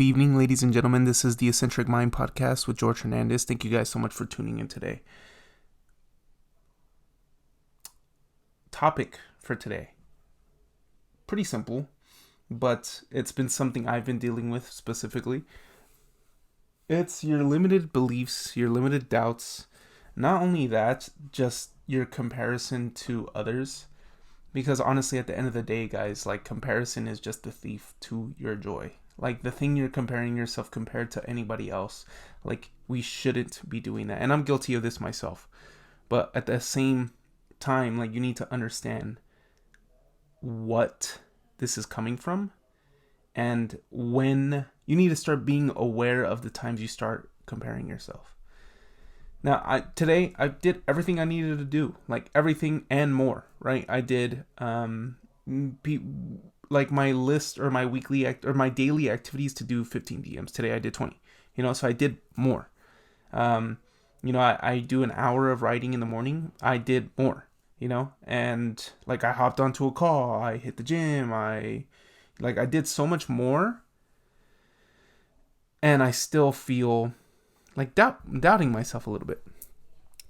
Good evening, ladies and gentlemen. This is the Eccentric Mind Podcast with George Hernandez. Thank you guys so much for tuning in today. Topic for today. Pretty simple, but it's been something I've been dealing with specifically. It's your limited beliefs, your limited doubts. Not only that, just your comparison to others. Because honestly, at the end of the day, guys, comparison is just the thief to your joy. The thing you're comparing yourself compared to anybody else. We shouldn't be doing that. And I'm guilty of this myself. But at the same time, you need to understand what this is coming from. And when you need to start being aware of the times you start comparing yourself. Now, today I did everything I needed to do. Everything and more, right? I did my list or my weekly or my daily activities to do 15 DMs. Today I did 20, so I did more. I do an hour of writing in the morning. I did more, and I hopped onto a call. I hit the gym. I did so much more, and I still feel doubting myself a little bit.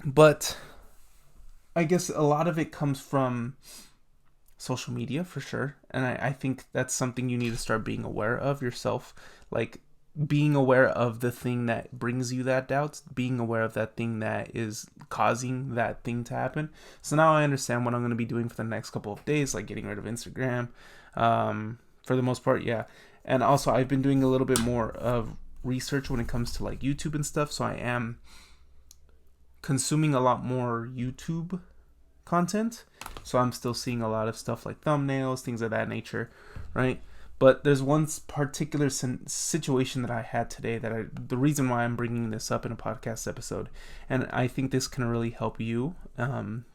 But I guess a lot of it comes from social media for sure. And I think that's something you need to start being aware of yourself. Being aware of the thing that brings you that doubt, being aware of that thing that is causing that thing to happen. So now I understand what I'm going to be doing for the next couple of days, getting rid of Instagram, for the most part. Yeah. And also I've been doing a little bit more of research when it comes to YouTube and stuff. So I am consuming a lot more YouTube content. So I'm still seeing a lot of stuff like thumbnails, things of that nature, right? But there's one particular situation that I had today the reason why I'm bringing this up in a podcast episode, and I think this can really help you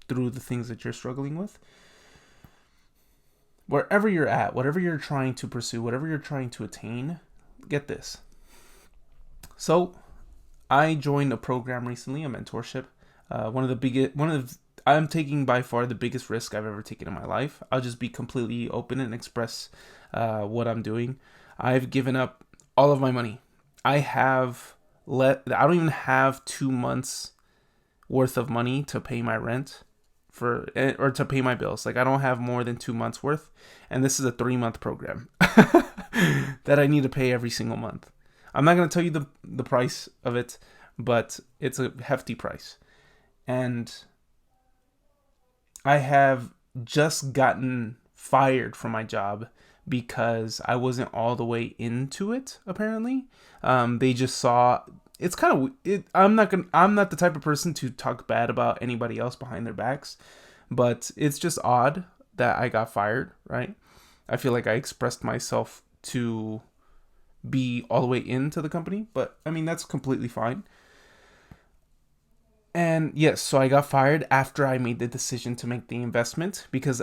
through the things that you're struggling with. Wherever you're at, whatever you're trying to pursue, whatever you're trying to attain, get this. So I joined a program recently, a mentorship. I'm taking by far the biggest risk I've ever taken in my life. I'll just be completely open and express what I'm doing. I've given up all of my money. I don't even have 2 months worth of money to pay my rent or to pay my bills. I don't have more than 2 months worth. And this is a 3-month program that I need to pay every single month. I'm not going to tell you the price of it, but it's a hefty price. And I have just gotten fired from my job because I wasn't all the way into it, apparently. They just saw it's kind of I'm not the type of person to talk bad about anybody else behind their backs, but it's just odd that I got fired, right? I feel like I expressed myself to be all the way into the company, but I mean, that's completely fine. And yes, so I got fired after I made the decision to make the investment, because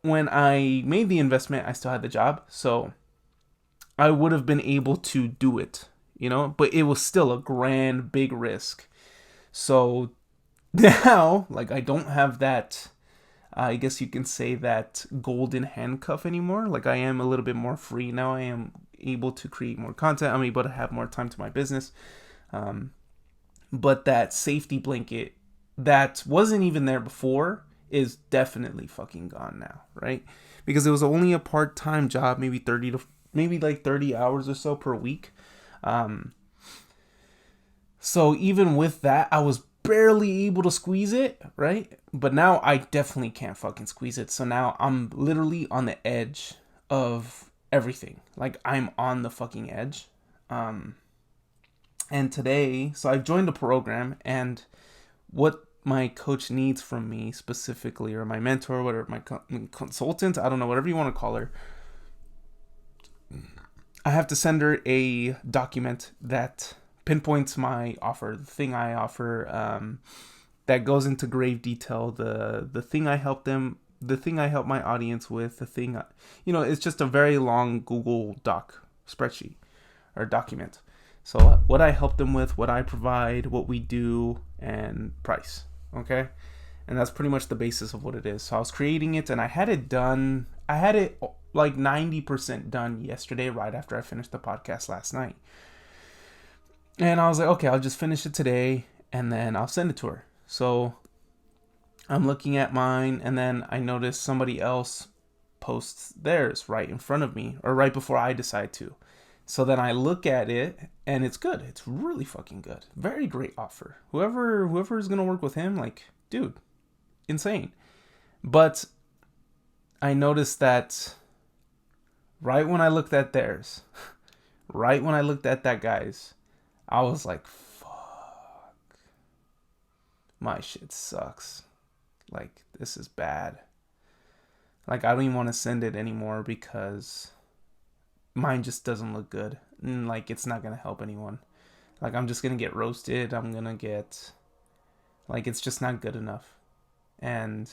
when I made the investment, I still had the job, so I would have been able to do it, but it was still a big risk. So now, I don't have that, I guess you can say, that golden handcuff anymore. I am a little bit more free now. I am able to create more content. I'm able to have more time to my business. But that safety blanket that wasn't even there before is definitely fucking gone now, right? Because it was only a part-time job, maybe 30 hours or so per week. So even with that, I was barely able to squeeze it, right? But now I definitely can't fucking squeeze it. So now I'm literally on the edge of everything. I'm on the fucking edge. And today, so I've joined a program, and what my coach needs from me specifically, or my mentor, whatever, my consultant, I don't know, whatever you want to call her, I have to send her a document that pinpoints my offer, the thing I offer, that goes into grave detail, the thing I help them, the thing I help my audience with, the thing, it's just a very long Google Doc spreadsheet or document. So what I help them with, what I provide, what we do, and price, okay? And that's pretty much the basis of what it is. So I was creating it, and I had it done. I had it like 90% done yesterday, right after I finished the podcast last night. And I was like, okay, I'll just finish it today and then I'll send it to her. So I'm looking at mine, and then I notice somebody else posts theirs right in front of me, or right before I decide to. So then I look at it, and it's good. It's really fucking good. Very great offer. Whoever is gonna work with him, like, dude, insane. But I noticed that right when I looked at theirs, right when I looked at that guy's, I was like, fuck, my shit sucks. Like, this is bad. Like, I don't even want to send it anymore because mine just doesn't look good. And, like, it's not going to help anyone. Like, I'm just going to get roasted. I'm going to get... Like, it's just not good enough. And,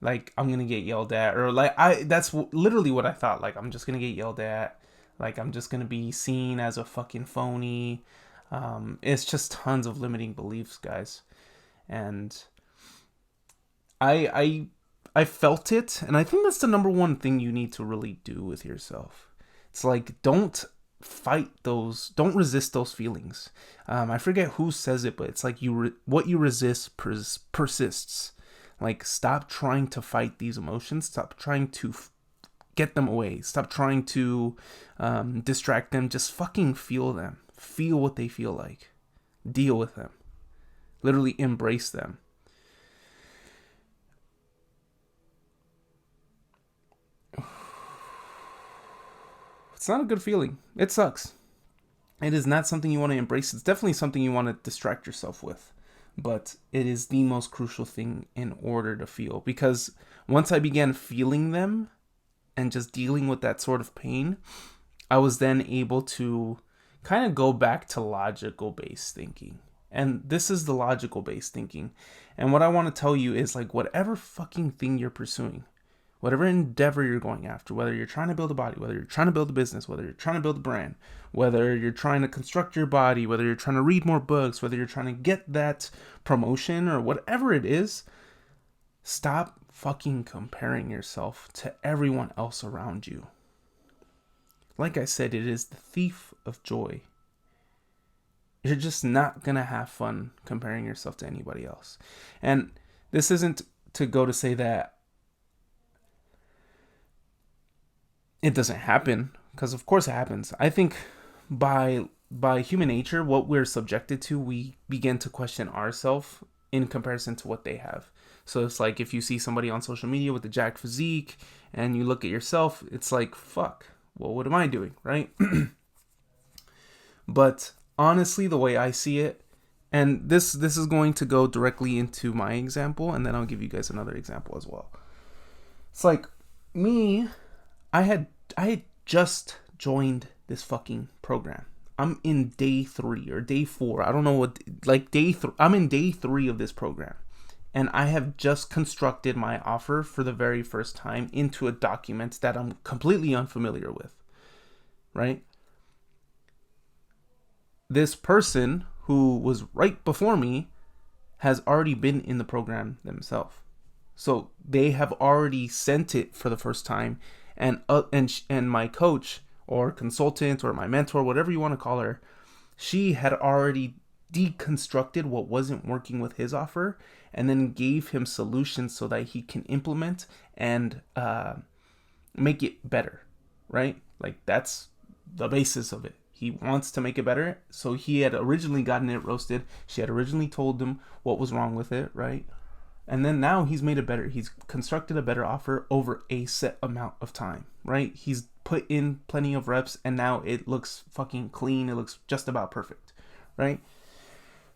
like, I'm going to get yelled at. Or, like, that's literally what I thought. Like, I'm just going to get yelled at. Like, I'm just going to be seen as a fucking phony. It's just tons of limiting beliefs, guys. And... I felt it, and I think that's the number one thing you need to really do with yourself. It's like, don't fight those, don't resist those feelings. I forget who says it, but it's like what you resist persists. Like, stop trying to fight these emotions. Stop trying to get them away. Stop trying to distract them. Just fucking feel them. Feel what they feel like. Deal with them. Literally embrace them. It's not a good feeling. It sucks. It is not something you want to embrace. It's definitely something you want to distract yourself with. But it is the most crucial thing in order to feel. Because once I began feeling them and just dealing with that sort of pain, I was then able to kind of go back to logical based thinking. And this is the logical based thinking. And what I want to tell you is, like, whatever fucking thing you're pursuing, whatever endeavor you're going after, whether you're trying to build a body, whether you're trying to build a business, whether you're trying to build a brand, whether you're trying to construct your body, whether you're trying to read more books, whether you're trying to get that promotion or whatever it is, stop fucking comparing yourself to everyone else around you. Like I said, it is the thief of joy. You're just not going to have fun comparing yourself to anybody else. And this isn't to go to say that it doesn't happen, because of course it happens. I think by human nature, what we're subjected to, we begin to question ourselves in comparison to what they have. So it's like, if you see somebody on social media with a jacked physique and you look at yourself, it's like, fuck, well, what am I doing, right? But honestly, the way I see it, and this is going to go directly into my example, and then I'll give you guys another example as well. It's like me, I had just joined this fucking program. I'm in day 3 or day 4. I don't know what, like I'm in day 3 of this program. And I have just constructed my offer for the very first time into a document that I'm completely unfamiliar with. Right? This person who was right before me has already been in the program themselves. So they have already sent it for the first time. And my coach or consultant or my mentor, whatever you want to call her, she had already deconstructed what wasn't working with his offer and then gave him solutions so that he can implement and make it better, right? Like, that's the basis of it. He wants to make it better. So he had originally gotten it roasted. She had originally told him what was wrong with it, right? And then now he's made it better. He's constructed a better offer over a set amount of time, right? He's put in plenty of reps and now it looks fucking clean. It looks just about perfect, right?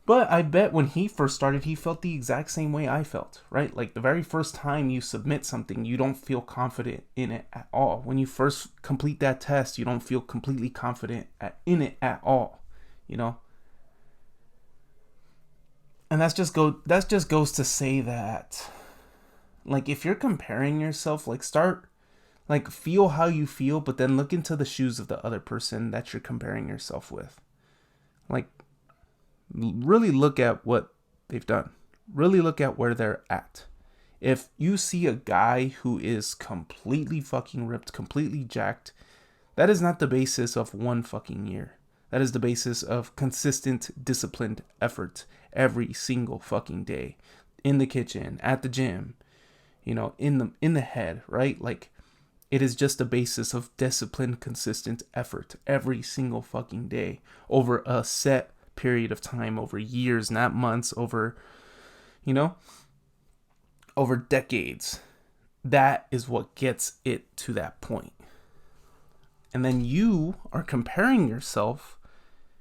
But I bet when he first started, he felt the exact same way I felt, right? Like, the very first time you submit something, you don't feel confident in it at all. When you first complete that test, you don't feel completely confident in it at all, you know? And that just goes to say that, like, if you're comparing yourself, like, feel how you feel, but then look into the shoes of the other person that you're comparing yourself with. Like, really look at what they've done. Really look at where they're at. If you see a guy who is completely fucking ripped, completely jacked, that is not the basis of one fucking year. That is the basis of consistent, disciplined effort every single fucking day. In the kitchen, at the gym, in the head, right? Like, it is just a basis of disciplined, consistent effort every single fucking day over a set period of time, over years, not months, over decades. That is what gets it to that point. And then you are comparing yourself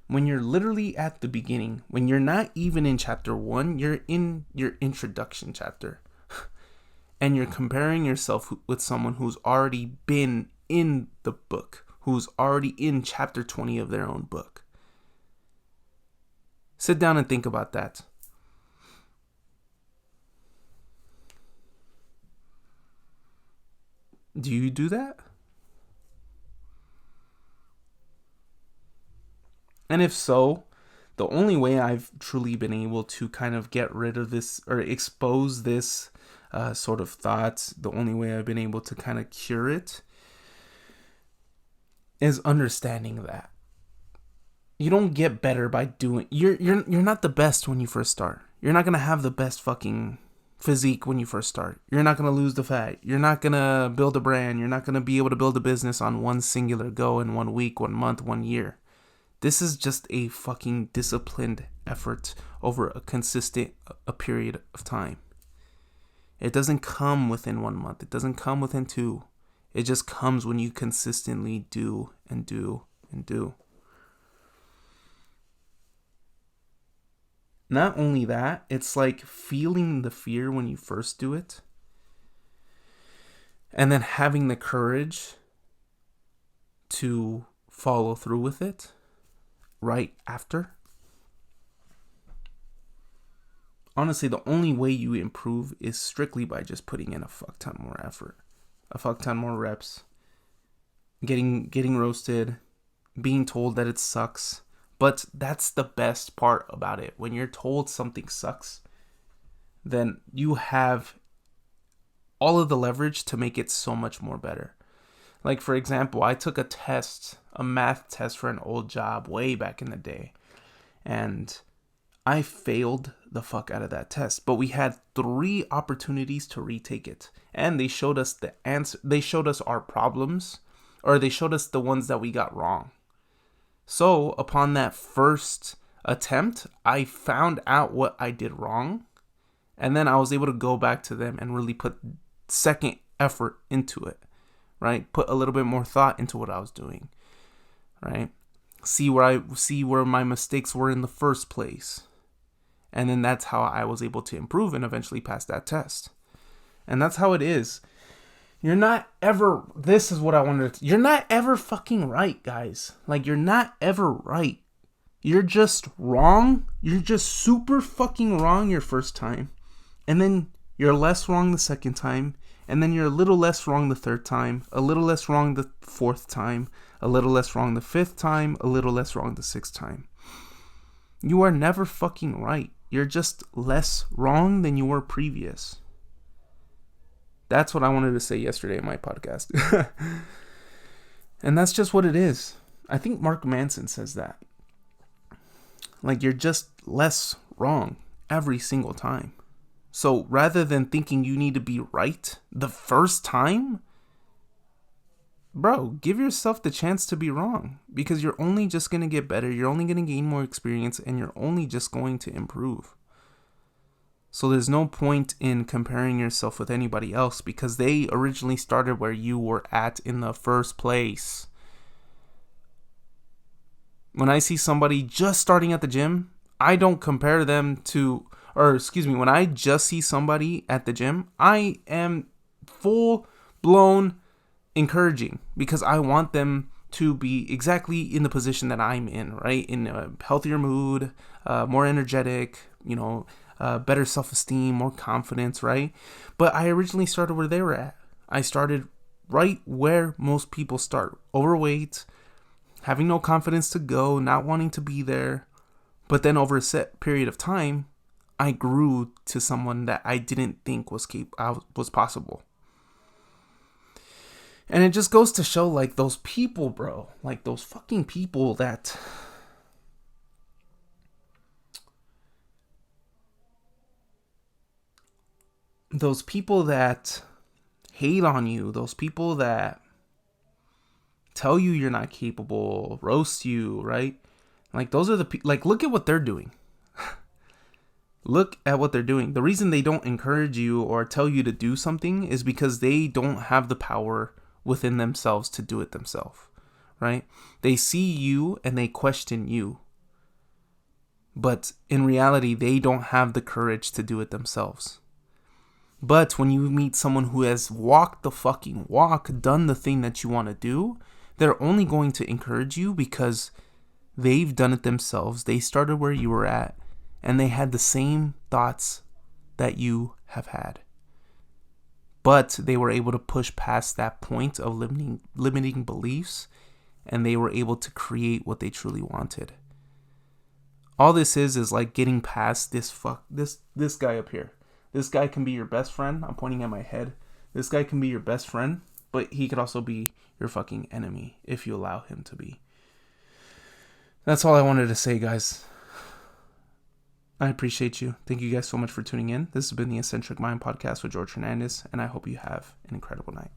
when you're literally at the beginning, when you're not even in chapter 1, you're in your introduction chapter. And you're comparing yourself with someone who's already been in the book, who's already in chapter 20 of their own book. Sit down and think about that. Do you do that? And if so, the only way I've truly been able to kind of get rid of this or expose this sort of thoughts, the only way I've been able to kind of cure it is understanding that you don't get better by doing. You're not the best when you first start. You're not gonna have the best fucking physique when you first start. You're not gonna lose the fat. You're not gonna build a brand. You're not gonna be able to build a business on one singular go in 1 week, 1 month, 1 year. This is just a fucking disciplined effort over a period of time. It doesn't come within 1 month. It doesn't come within 2. It just comes when you consistently do and do and do. Not only that, it's like feeling the fear when you first do it. And then having the courage to follow through with it right after. Honestly, the only way you improve is strictly by just putting in a fuck ton more effort, a fuck ton more reps, getting roasted, being told that it sucks. But that's the best part about it. When you're told something sucks, then you have all of the leverage to make it so much more better. Like, for example, I took a math test for an old job way back in the day. And I failed the fuck out of that test. But we had 3 opportunities to retake it. And they showed us the answer. They showed us our problems. Or they showed us the ones that we got wrong. So, upon that first attempt, I found out what I did wrong. And then I was able to go back to them and really put second effort into it. Right? Put a little bit more thought into what I was doing. Right? See where my mistakes were in the first place. And then that's how I was able to improve and eventually pass that test. And that's how it is. You're not ever, this is what I wanted to, you're not ever fucking right, guys. Like, you're not ever right. You're just wrong. You're just super fucking wrong your first time. And then you're less wrong the second time. And then you're a little less wrong the third time. A little less wrong the fourth time. A little less wrong the fifth time. A little less wrong the sixth time. You are never fucking right. You're just less wrong than you were previous. That's what I wanted to say yesterday in my podcast. And that's just what it is. I think Mark Manson says that. Like, you're just less wrong every single time. So rather than thinking you need to be right the first time, bro, give yourself the chance to be wrong. Because you're only just going to get better. You're only going to gain more experience. And you're only just going to improve. So there's no point in comparing yourself with anybody else because they originally started where you were at in the first place. When I see somebody just starting at the gym, I don't compare them to, when I just see somebody at the gym, I am full-blown encouraging because I want them to be exactly in the position that I'm in, right? In a healthier mood, more energetic, better self-esteem, more confidence, right? But I originally started where they were at. I started right where most people start. Overweight, having no confidence to go, not wanting to be there. But then over a set period of time, I grew to someone that I didn't think was possible. And it just goes to show, like, those people, bro, like those fucking people that hate on you, those people that tell you you're not capable, roast you, right? Like, those are the people, like, look at what they're doing. Look at what they're doing. The reason they don't encourage you or tell you to do something is because they don't have the power within themselves to do it themselves, right? They see you and they question you. But in reality, they don't have the courage to do it themselves. But when you meet someone who has walked the fucking walk, done the thing that you want to do, they're only going to encourage you because they've done it themselves. They started where you were at, and they had the same thoughts that you have had. But they were able to push past that point of limiting beliefs, and they were able to create what they truly wanted. All this is like getting past this guy up here. This guy can be your best friend. I'm pointing at my head. This guy can be your best friend, but he could also be your fucking enemy if you allow him to be. That's all I wanted to say, guys. I appreciate you. Thank you guys so much for tuning in. This has been the Eccentric Mind Podcast with George Hernandez, and I hope you have an incredible night.